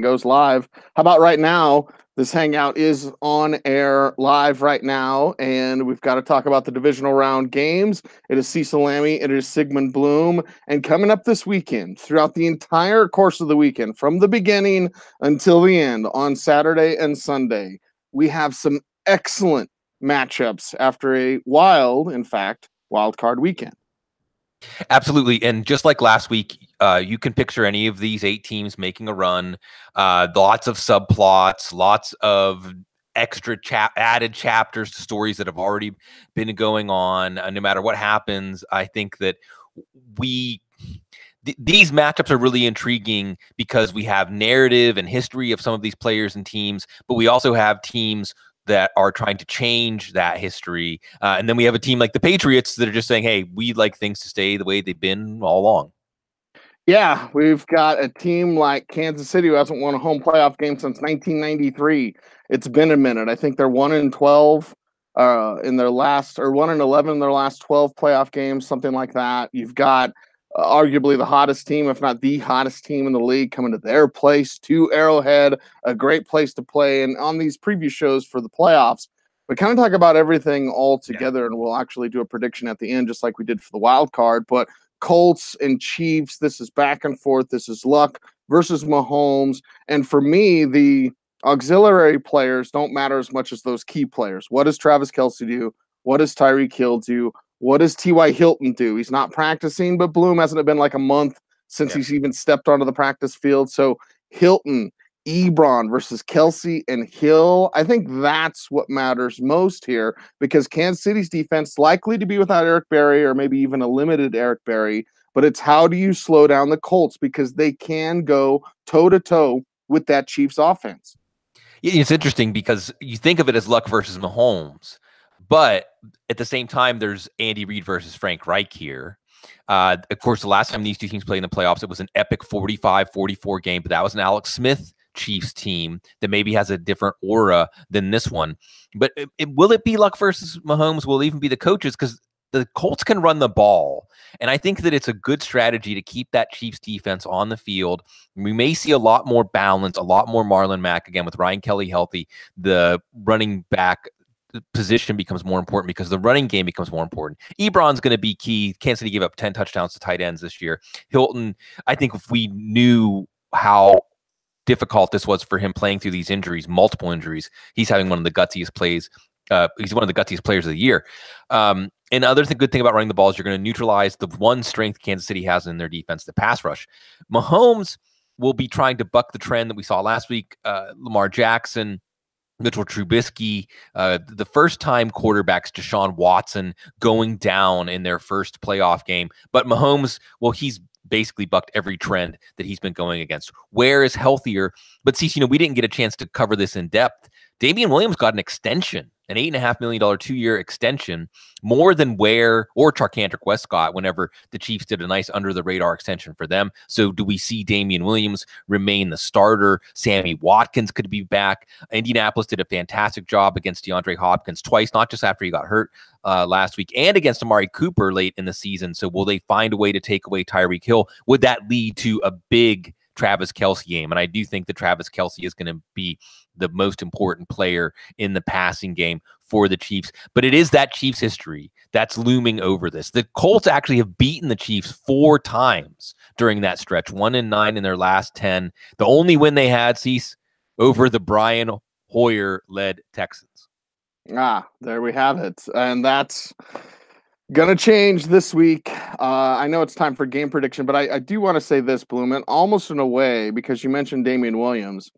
goes live. How about right now? This hangout is on air live right now, and we've got to talk about the divisional round games. It is Cecil Lammey, it is Sigmund Bloom, and coming up this weekend, throughout the entire course of the weekend, from the beginning until the end, on Saturday and Sunday, we have some excellent matchups after a wild card weekend. Absolutely. And just like last week, you can picture any of these 8 teams making a run. Lots of subplots, lots of extra added chapters to stories that have already been going on. No matter what happens, I think that these matchups are really intriguing because we have narrative and history of some of these players and teams, but we also have teams that are trying to change that history. And then we have a team like the Patriots that are just saying, hey, we'd like things to stay the way they've been all along. Yeah, we've got a team like Kansas City who hasn't won a home playoff game since 1993. It's been a minute. I think they're 1-12 in their last, or 1-11 in their last 12 playoff games, something like that. You've got arguably the hottest team, if not the hottest team in the league, coming to their place, to Arrowhead, a great place to play. And on these preview shows for the playoffs, we kind of talk about everything all together, and we'll actually do a prediction at the end, just like we did for the wild card. But Colts and Chiefs, this is back and forth. This is Luck versus Mahomes. And for me, the auxiliary players don't matter as much as those key players. What does Travis Kelce do? What does Tyreek Hill do? What does T.Y. Hilton do? He's not practicing, but Bloom hasn't been like a month since he's even stepped onto the practice field. So Hilton, Ebron versus Kelce and Hill. I think that's what matters most here, because Kansas City's defense likely to be without Eric Berry, or maybe even a limited Eric Berry, but it's how do you slow down the Colts, because they can go toe-to-toe with that Chiefs offense. It's interesting because you think of it as Luck versus Mahomes, but at the same time, there's Andy Reid versus Frank Reich here. Of course, the last time these two teams played in the playoffs, it was an epic 45-44 game, but that was an Alex Smith Chiefs team that maybe has a different aura than this one. But will it be Luck versus Mahomes? Will it even be the coaches? Because the Colts can run the ball. And I think that it's a good strategy to keep that Chiefs defense on the field. We may see a lot more balance, a lot more Marlon Mack again with Ryan Kelly healthy. The running back position becomes more important because the running game becomes more important. Ebron's going to be key. Kansas City gave up 10 touchdowns to tight ends this year. Hilton, I think if we knew how difficult this was for him playing through these injuries, multiple injuries, he's having one of the gutsiest plays. He's one of the gutsiest players of the year. And good thing about running the ball is you're going to neutralize the one strength Kansas City has in their defense, the pass rush. Mahomes will be trying to buck the trend that we saw last week. Lamar Jackson, Mitchell Trubisky, the first-time quarterbacks, Deshaun Watson, going down in their first playoff game. But Mahomes, well, he's basically bucked every trend that he's been going against. Where is healthier? But see, we didn't get a chance to cover this in depth. Damian Williams got an extension, an $8.5 million 2-year extension, more than Ware or Charcandrick West got whenever the Chiefs did a nice under-the-radar extension for them. So do we see Damian Williams remain the starter? Sammy Watkins could be back. Indianapolis did a fantastic job against DeAndre Hopkins twice, not just after he got hurt last week, and against Amari Cooper late in the season. So will they find a way to take away Tyreek Hill? Would that lead to a big Travis Kelce game? And I do think that Travis Kelce is going to be the most important player in the passing game for the Chiefs. But it is that Chiefs history that's looming over this. The Colts actually have beaten the Chiefs 4 times during that stretch, 1-9 in their last 10. The only win they had, Cease, over the Brian Hoyer-led Texans. There we have it. And that's going to change this week. I know it's time for game prediction, but I do want to say this, Bloom, almost in a way, because you mentioned Damian Williams.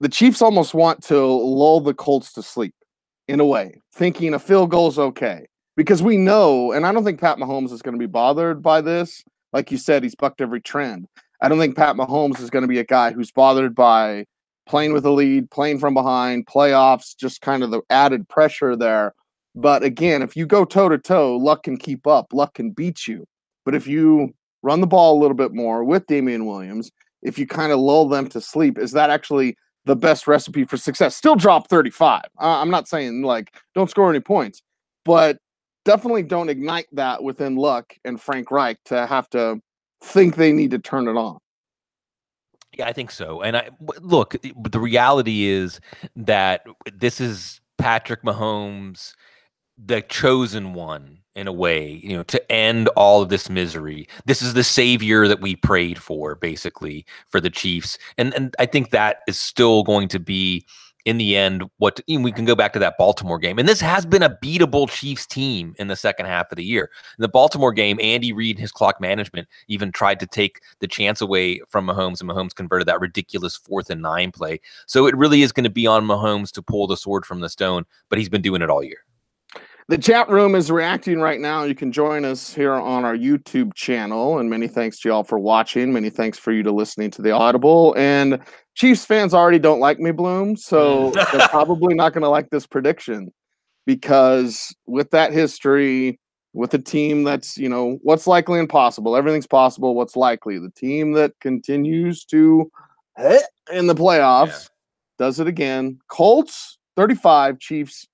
The Chiefs almost want to lull the Colts to sleep, in a way, thinking a field goal is okay. Because we know, and I don't think Pat Mahomes is going to be bothered by this. Like you said, he's bucked every trend. I don't think Pat Mahomes is going to be a guy who's bothered by playing with a lead, playing from behind, playoffs, just kind of the added pressure there. But again, if you go toe-to-toe, Luck can keep up. Luck can beat you. But if you run the ball a little bit more with Damian Williams, if you kind of lull them to sleep, is that actually the best recipe for success? Still drop 35. I'm not saying, don't score any points. But definitely don't ignite that within Luck and Frank Reich to have to think they need to turn it on. Yeah, I think so. And look, the reality is that this is Patrick Mahomes, the chosen one in a way, to end all of this misery. This is the savior that we prayed for, basically, for the Chiefs. And I think that is still going to be, in the end, we can go back to that Baltimore game. And this has been a beatable Chiefs team in the second half of the year. In the Baltimore game, Andy Reid and his clock management even tried to take the chance away from Mahomes, and Mahomes converted that ridiculous 4th and 9 play. So it really is going to be on Mahomes to pull the sword from the stone, but he's been doing it all year. The chat room is reacting right now. You can join us here on our YouTube channel. And many thanks to y'all for watching. Many thanks for you to listening to the Audible. And Chiefs fans already don't like me, Bloom. So they're probably not going to like this prediction. Because with that history, with a team that's, what's likely and possible, everything's possible, what's likely. The team that continues to hit in the playoffs does it again. Colts, 35, Chiefs,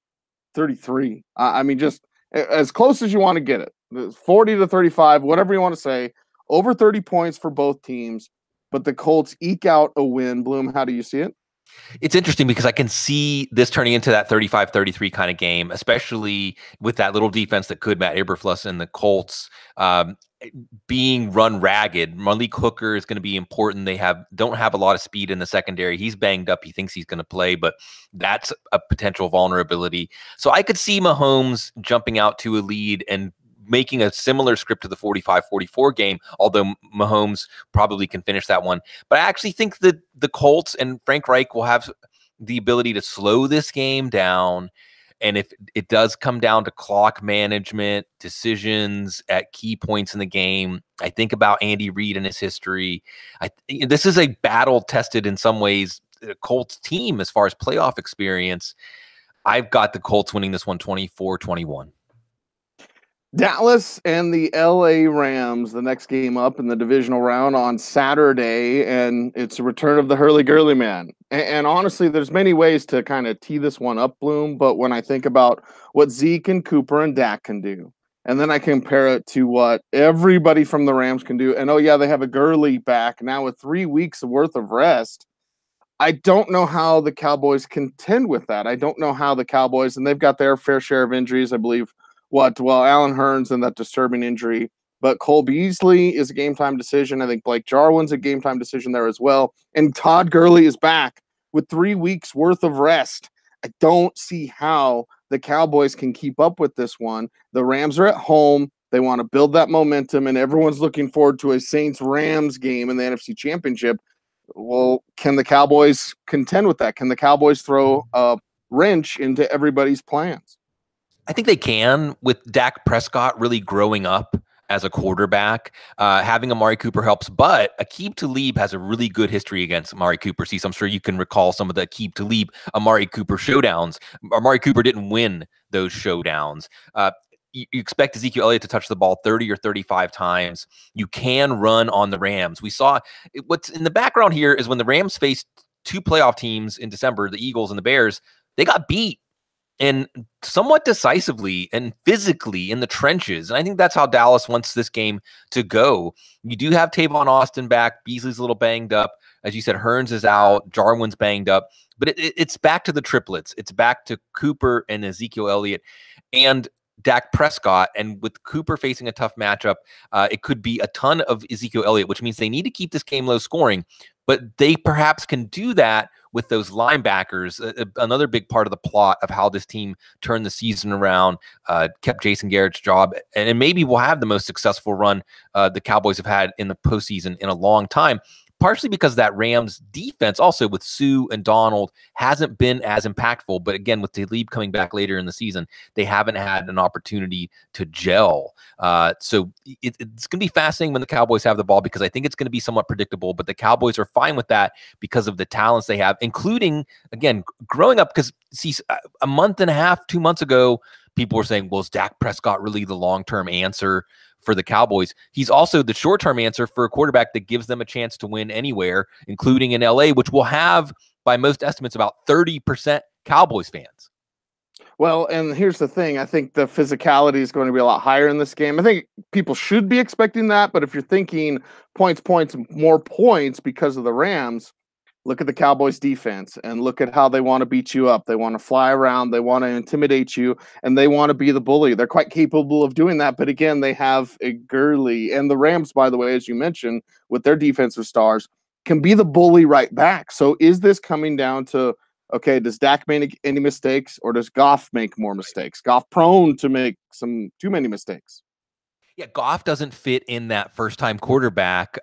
33. I mean, just as close as you want to get it. 40 to 35, whatever you want to say. Over 30 points for both teams, but the Colts eke out a win. Bloom, how do you see it? It's interesting because I can see this turning into that 35-33 kind of game, especially with that little defense that could Matt Eberflus and the Colts being run ragged. Malik Hooker is going to be important. They don't have a lot of speed in the secondary. He's banged up. He thinks he's going to play, but that's a potential vulnerability. So I could see Mahomes jumping out to a lead and making a similar script to the 45-44 game, although Mahomes probably can finish that one. But I actually think that the Colts and Frank Reich will have the ability to slow this game down. And if it does come down to clock management, decisions at key points in the game, I think about Andy Reid and his history. This is a battle-tested, in some ways, Colts team as far as playoff experience. I've got the Colts winning this one 24-21. Dallas and the LA Rams, the next game up in the divisional round on Saturday, and it's a return of the hurly-gurly man. And honestly, there's many ways to kind of tee this one up, Bloom, but when I think about what Zeke and Cooper and Dak can do, and then I compare it to what everybody from the Rams can do, and they have a Gurley back now with 3 weeks worth of rest. I don't know how the Cowboys contend with that. I don't know how the Cowboys, and they've got their fair share of injuries, I believe. Alan Hearns and that disturbing injury, but Cole Beasley is a game-time decision. I think Blake Jarwin's a game-time decision there as well. And Todd Gurley is back with 3 weeks worth of rest. I don't see how the Cowboys can keep up with this one. The Rams are at home. They want to build that momentum, and everyone's looking forward to a Saints-Rams game in the NFC Championship. Well, can the Cowboys contend with that? Can the Cowboys throw a wrench into everybody's plans? I think they can, with Dak Prescott really growing up as a quarterback. Having Amari Cooper helps, but Aqib Talib has a really good history against Amari Cooper. See, so I'm sure you can recall some of the Aqib Talib, Amari Cooper showdowns. Amari Cooper didn't win those showdowns. You expect Ezekiel Elliott to touch the ball 30 or 35 times. You can run on the Rams. We saw what's in the background here is when the Rams faced two playoff teams in December, the Eagles and the Bears, they got beat. And somewhat decisively and physically in the trenches. And I think that's how Dallas wants this game to go. You do have Tavon Austin back. Beasley's a little banged up. As you said, Hearns is out. Jarwin's banged up. But it's back to the triplets. It's back to Cooper and Ezekiel Elliott and Dak Prescott. And with Cooper facing a tough matchup, it could be a ton of Ezekiel Elliott, which means they need to keep this game low scoring. But they perhaps can do that with those linebackers. Another big part of the plot of how this team turned the season around, kept Jason Garrett's job, and maybe will have the most successful run the Cowboys have had in the postseason in a long time. Partially because that Rams defense, also with Sue and Donald, hasn't been as impactful. But again, with Talib coming back later in the season, they haven't had an opportunity to gel. So it's going to be fascinating when the Cowboys have the ball, because I think it's going to be somewhat predictable. But the Cowboys are fine with that because of the talents they have, including, again, growing up. Because see, a month and a half, 2 months ago, people were saying, well, is Dak Prescott really the long-term answer for the Cowboys? He's also the short-term answer for a quarterback that gives them a chance to win anywhere, including in LA, which will have, by most estimates, about 30% Cowboys fans. Well, and here's the thing. I think the physicality is going to be a lot higher in this game. I think people should be expecting that, but if you're thinking points, more points because of the Rams, look at the Cowboys defense and look at how they want to beat you up. They want to fly around, they want to intimidate you, and they want to be the bully. They're quite capable of doing that, but again, they have a Gurley. And the Rams, by the way, as you mentioned, with their defensive stars, can be the bully right back. So is this coming down to, okay, does Dak make any mistakes or does Goff make more mistakes? Goff prone to make too many mistakes. Yeah, Goff doesn't fit in that first-time quarterback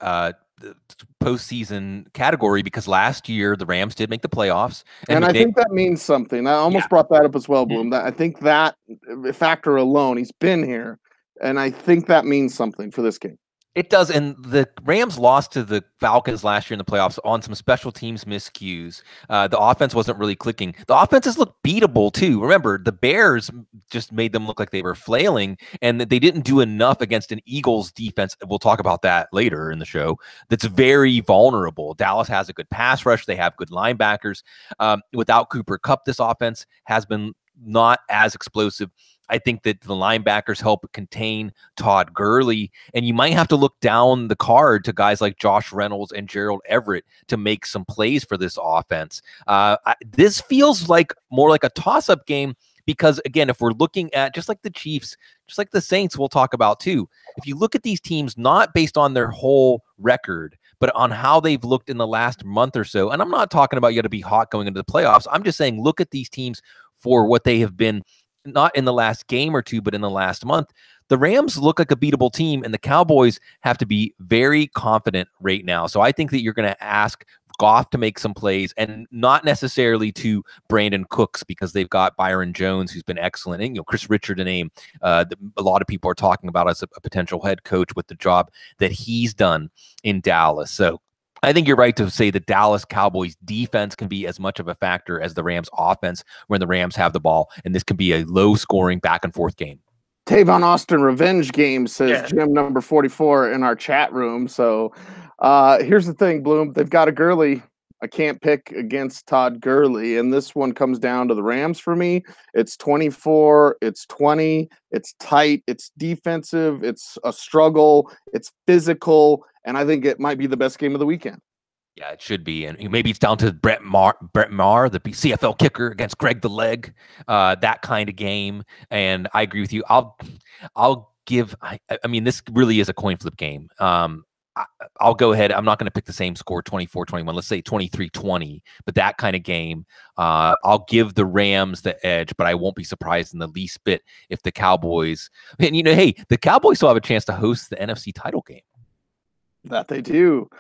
postseason category because last year the Rams did make the playoffs, and I think that means something. I almost brought that up as well, Bloom. That I think that factor alone, he's been here, and I think that means something for this game. It does, and the Rams lost to the Falcons last year in the playoffs on some special teams miscues. The offense wasn't really clicking. The offenses look beatable, too. Remember, the Bears just made them look like they were flailing, and they didn't do enough against an Eagles defense. We'll talk about that later in the show. That's very vulnerable. Dallas has a good pass rush. They have good linebackers. Without Cooper Kupp, this offense has been not as explosive. I think that the linebackers help contain Todd Gurley, and you might have to look down the card to guys like Josh Reynolds and Gerald Everett to make some plays for this offense. This feels like more like a toss-up game because, again, if we're looking at just like the Chiefs, just like the Saints we'll talk about too, if you look at these teams not based on their whole record, but on how they've looked in the last month or so, and I'm not talking about you got to be hot going into the playoffs. I'm just saying look at these teams for what they have been, not in the last game or two, but in the last month. The Rams look like a beatable team, and the Cowboys have to be very confident right now. So I think that you're going to ask Goff to make some plays, and not necessarily to Brandon Cooks because they've got Byron Jones, who's been excellent, and Chris Richard, a name a lot of people are talking about as a potential head coach with the job that he's done in Dallas. So I think you're right to say the Dallas Cowboys defense can be as much of a factor as the Rams offense when the Rams have the ball, and this can be a low-scoring back-and-forth game. Tavon Austin revenge game, says Jim number 44 in our chat room. So here's the thing, Bloom. They've got a Gurley. I can't pick against Todd Gurley, and this one comes down to the Rams for me. It's 24, it's 20, it's tight, it's defensive, it's a struggle, it's physical, and I think it might be the best game of the weekend. Yeah, it should be, and maybe it's down to Brett Maher, the CFL kicker against Greg the Leg, that kind of game. And I agree with you. I'll give. I mean, this really is a coin flip game. I'll go ahead. I'm not going to pick the same score, 24-21. Let's say 23-20, but that kind of game. I'll give the Rams the edge, but I won't be surprised in the least bit if the Cowboys. And hey, the Cowboys still have a chance to host the NFC title game. That they do.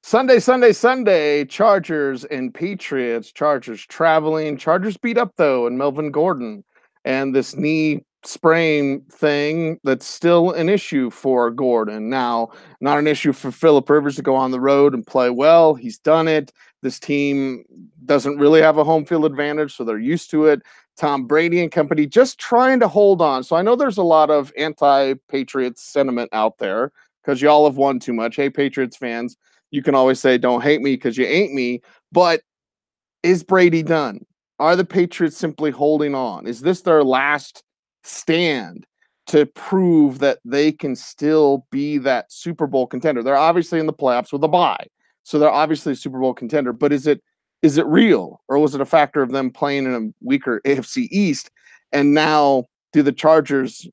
Sunday, Chargers and Patriots. Chargers traveling. Chargers beat up, though, and Melvin Gordon. And this knee sprain thing that's still an issue for Gordon. Now, not an issue for Phillip Rivers to go on the road and play well. He's done it. This team doesn't really have a home field advantage, so they're used to it. Tom Brady and company just trying to hold on. So I know there's a lot of anti-Patriots sentiment out there because y'all have won too much. Hey, Patriots fans. You can always say, don't hate me because you ain't me. But is Brady done? Are the Patriots simply holding on? Is this their last stand to prove that they can still be that Super Bowl contender? They're obviously in the playoffs with a bye. So they're obviously a Super Bowl contender. But is it real? Or was it a factor of them playing in a weaker AFC East? And now do the Chargers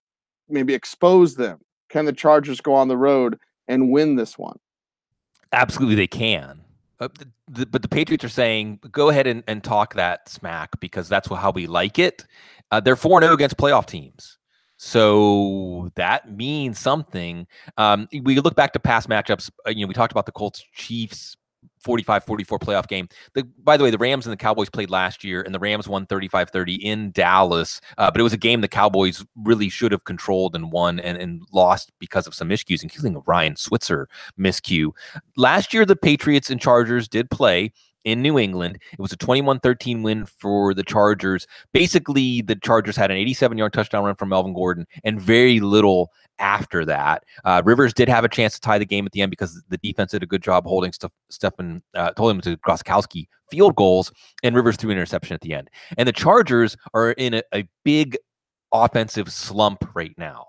maybe expose them? Can the Chargers go on the road and win this one? Absolutely, they can. But the Patriots are saying, go ahead and talk that smack because that's how we like it. They're 4-0 against playoff teams. So that means something. We look back to past matchups. We talked about the Colts-Chiefs 45-44 playoff game. By the way, the Rams and the Cowboys played last year, and the Rams won 35-30 in Dallas. But it was a game the Cowboys really should have controlled and won and lost because of some miscues, including a Ryan Switzer miscue. Last year, the Patriots and Chargers did play. in New England. It was a 21-13 win for the Chargers. Basically, the Chargers had an 87-yard touchdown run from Melvin Gordon and very little after that. Rivers did have a chance to tie the game at the end because the defense did a good job holding told him to Gronkowski field goals, and Rivers threw an interception at the end. And the Chargers are in a big offensive slump right now.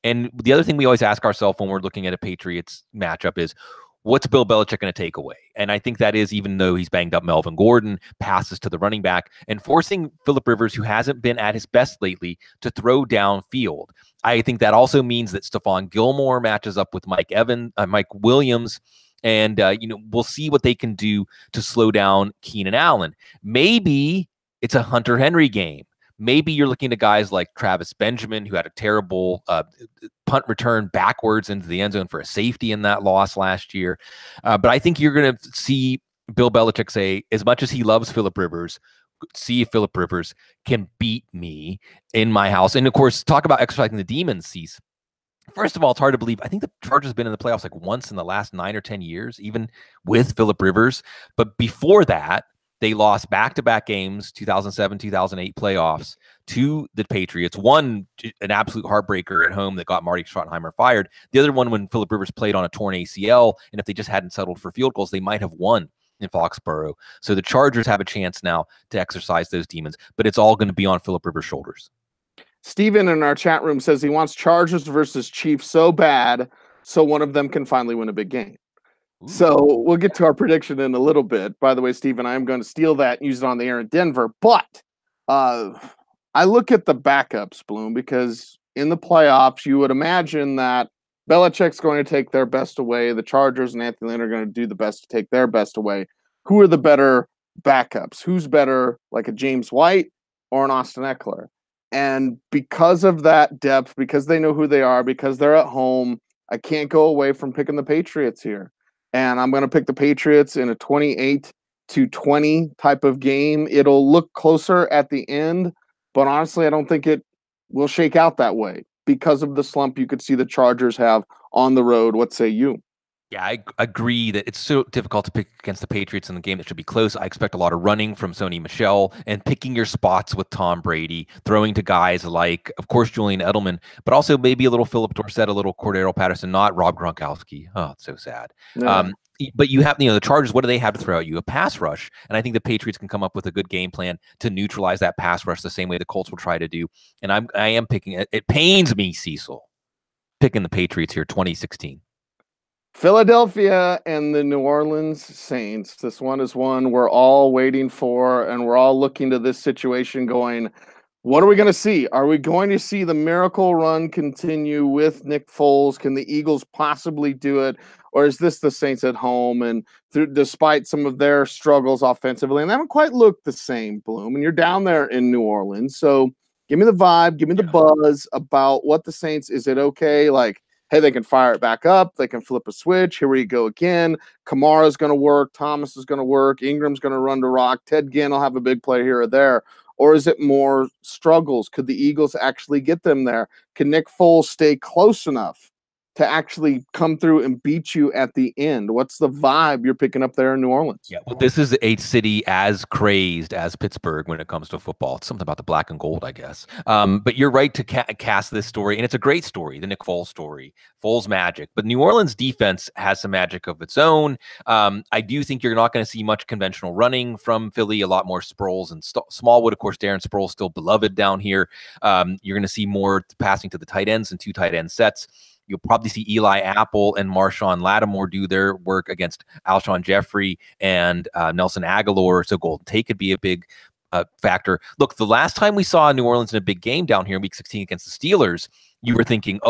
And the other thing we always ask ourselves when we're looking at a Patriots matchup is, what's Bill Belichick going to take away? And I think that is, even though he's banged up Melvin Gordon, passes to the running back and forcing Phillip Rivers, who hasn't been at his best lately, to throw downfield. I think that also means that Stephon Gilmore matches up with Mike Williams, and we'll see what they can do to slow down Keenan Allen. Maybe it's a Hunter Henry game. Maybe you're looking to guys like Travis Benjamin, who had a terrible punt return backwards into the end zone for a safety in that loss last year. But I think you're going to see Bill Belichick say, as much as he loves Phillip Rivers, see if Phillip Rivers can beat me in my house. And of course, talk about exercising the demons, Cecil. First of all, it's hard to believe. I think the Chargers have been in the playoffs like once in the last 9 or 10 years, even with Phillip Rivers. But before that, they lost back-to-back games, 2007, 2008 playoffs to the Patriots. One, an absolute heartbreaker at home that got Marty Schottenheimer fired. The other one when Phillip Rivers played on a torn ACL, and if they just hadn't settled for field goals, they might have won in Foxborough. So the Chargers have a chance now to exercise those demons, but it's all going to be on Phillip Rivers' shoulders. Steven in our chat room says he wants Chargers versus Chiefs so bad so one of them can finally win a big game. So we'll get to our prediction in a little bit. By the way, Steven, I am going to steal that and use it on the air in Denver. But I look at the backups, Bloom, because in the playoffs, you would imagine that Belichick's going to take their best away. The Chargers and Anthony Lynn are going to do the best to take their best away. Who are the better backups? Who's better, like a James White or an Austin Eckler? And because of that depth, because they know who they are, because they're at home, I can't go away from picking the Patriots here. And I'm going to pick the Patriots in a 28-20 type of game. It'll look closer at the end, but honestly, I don't think it will shake out that way because of the slump you could see the Chargers have on the road. What say you? Yeah, I agree that it's so difficult to pick against the Patriots in the game that should be close. I expect a lot of running from Sony Michel and picking your spots with Tom Brady, throwing to guys like, of course, Julian Edelman, but also maybe a little Philip Dorsett, a little Cordero Patterson, not Rob Gronkowski. Oh, it's so sad. Yeah. But you have, the Chargers, what do they have to throw at you? A pass rush. And I think the Patriots can come up with a good game plan to neutralize that pass rush the same way the Colts will try to do. And I am picking it. It pains me, Cecil, picking the Patriots here, 2016. Philadelphia and the New Orleans Saints. This one is one we're all waiting for, and we're all looking to this situation going, what are we going to see? Are we going to see the miracle run continue with Nick Foles? Can the Eagles possibly do it? Or is this the Saints at home? And despite some of their struggles offensively, and they haven't quite looked the same, Bloom, and you're down there in New Orleans. So give me the vibe, give me the buzz about what the Saints, is it okay? Like, hey, they can fire it back up. They can flip a switch. Here we go again. Kamara's going to work. Thomas is going to work. Ingram's going to run to rock. Ted Ginn will have a big play here or there. Or is it more struggles? Could the Eagles actually get them there? Can Nick Foles stay close enough to actually come through and beat you at the end? What's the vibe you're picking up there in New Orleans? Yeah, well, this is a city as crazed as Pittsburgh when it comes to football. It's something about the black and gold, I guess. But you're right to cast this story, and it's a great story, the Nick Foles story, Foles magic. But New Orleans defense has some magic of its own. I do think you're not going to see much conventional running from Philly, a lot more Sproles and Smallwood. Of course, Darren Sproles still beloved down here. You're going to see more passing to the tight ends and 2 tight end sets. You'll probably see Eli Apple and Marshawn Lattimore do their work against Alshon Jeffrey and Nelson Aguilar. So Golden Tate could be a big factor. Look, the last time we saw New Orleans in a big game down here in Week 16 against the Steelers, you were thinking,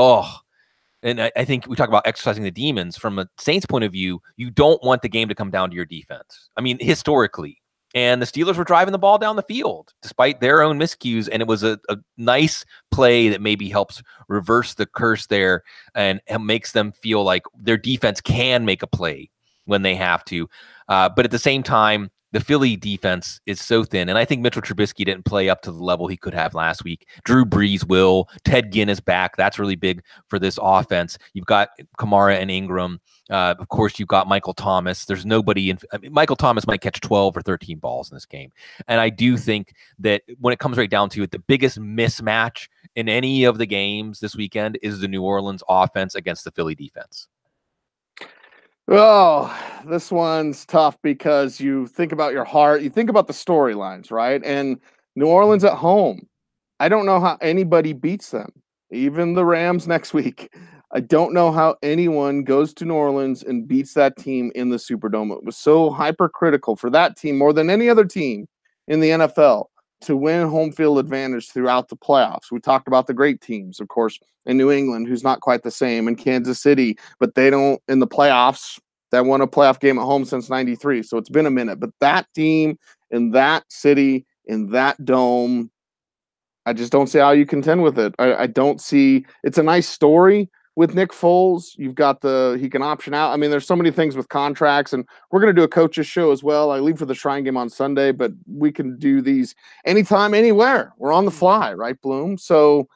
and I think we talk about exercising the demons. From a Saints point of view, you don't want the game to come down to your defense. I mean, historically. And the Steelers were driving the ball down the field despite their own miscues. And it was a nice play that maybe helps reverse the curse there and makes them feel like their defense can make a play when they have to. But at the same time, The Philly defense is so thin, and I think Mitchell Trubisky didn't play up to the level he could have last week. Drew Brees will. Ted Ginn is back. That's really big for this offense. You've got Kamara and Ingram. Of course, you've got Michael Thomas. There's nobody in. I mean, Michael Thomas might catch 12 or 13 balls in this game. And I do think that when it comes right down to it, the biggest mismatch in any of the games this weekend is the New Orleans offense against the Philly defense. Oh, this one's tough because you think about your heart, you think about the storylines, right? And New Orleans at home, I don't know how anybody beats them, even the Rams next week. I don't know how anyone goes to New Orleans and beats that team in the Superdome. It was so hypercritical for that team more than any other team in the NFL to win home field advantage throughout the playoffs. We talked about the great teams, of course, in New England, who's not quite the same, in Kansas City, but they don't in the playoffs. That won a playoff game at home since '93, so it's been a minute. But that team in that city, in that dome, I just don't see how you contend with it. I don't see. It's a nice story with Nick Foles. You've got he can option out. I mean, there's so many things with contracts, and we're going to do a coaches show as well. I leave for the Shrine game on Sunday, but we can do these anytime, anywhere. We're on the fly, right, Bloom? So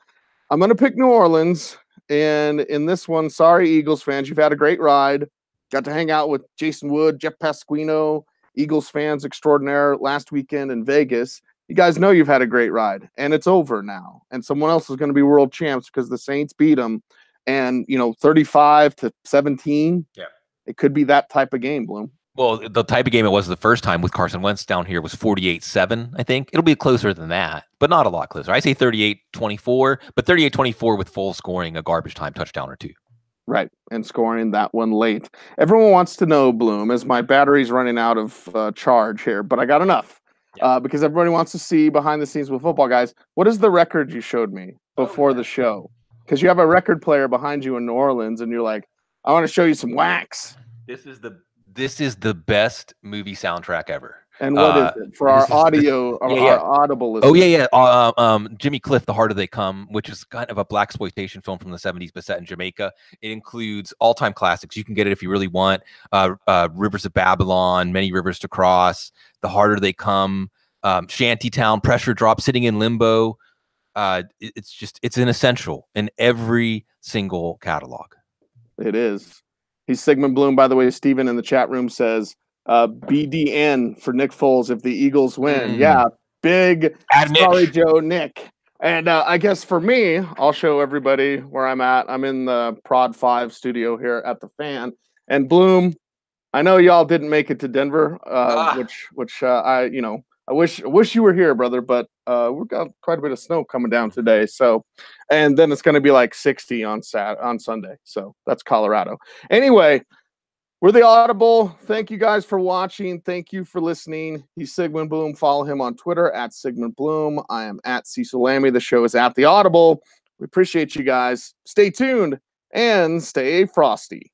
I'm going to pick New Orleans. And in this one, sorry, Eagles fans, you've had a great ride. Got to hang out with Jason Wood, Jeff Pasquino, Eagles fans extraordinaire last weekend in Vegas. You guys know you've had a great ride, and it's over now. And someone else is going to be world champs because the Saints beat them. And, 35-17. Yeah. It could be that type of game, Bloom. Well, the type of game it was the first time with Carson Wentz down here was 48-7, I think. It'll be closer than that, but not a lot closer. I say 38-24, but 38-24 with full scoring a garbage time touchdown or two. Right, and scoring that one late. Everyone wants to know, Bloom, as my battery's running out of charge here, but I got enough. Yeah. Because everybody wants to see behind the scenes with Football Guys. What is the record you showed me before the show? Because you have a record player behind you in New Orleans, and you're like, I want to show you some wax. This is the best movie soundtrack ever. And what is it for our audio, our Audible listeners? Oh, yeah. Jimmy Cliff, The Harder They Come, which is kind of a blaxploitation film from the 70s, but set in Jamaica. It includes all-time classics. You can get it if you really want. Rivers of Babylon, Many Rivers to Cross, The Harder They Come, Shantytown, Pressure Drop, Sitting in Limbo. It's an essential in every single catalog. It is. He's Sigmund Bloom, by the way. Steven in the chat room says, BDN for Nick Foles if the Eagles win. Yeah, big sorry, Joe, Nick. And I guess for me, I'll show everybody where I'm at. I'm in the Prod 5 studio here at the Fan. And Bloom, I know y'all didn't make it to Denver, which I wish you were here, brother, but we've got quite a bit of snow coming down today. So, and then it's going to be like 60 on Sunday. So that's Colorado. Anyway, we're the Audible. Thank you guys for watching. Thank you for listening. He's Sigmund Bloom. Follow him on Twitter at Sigmund Bloom. I am at Cecil Lammey. The show is at the Audible. We appreciate you guys. Stay tuned and stay frosty.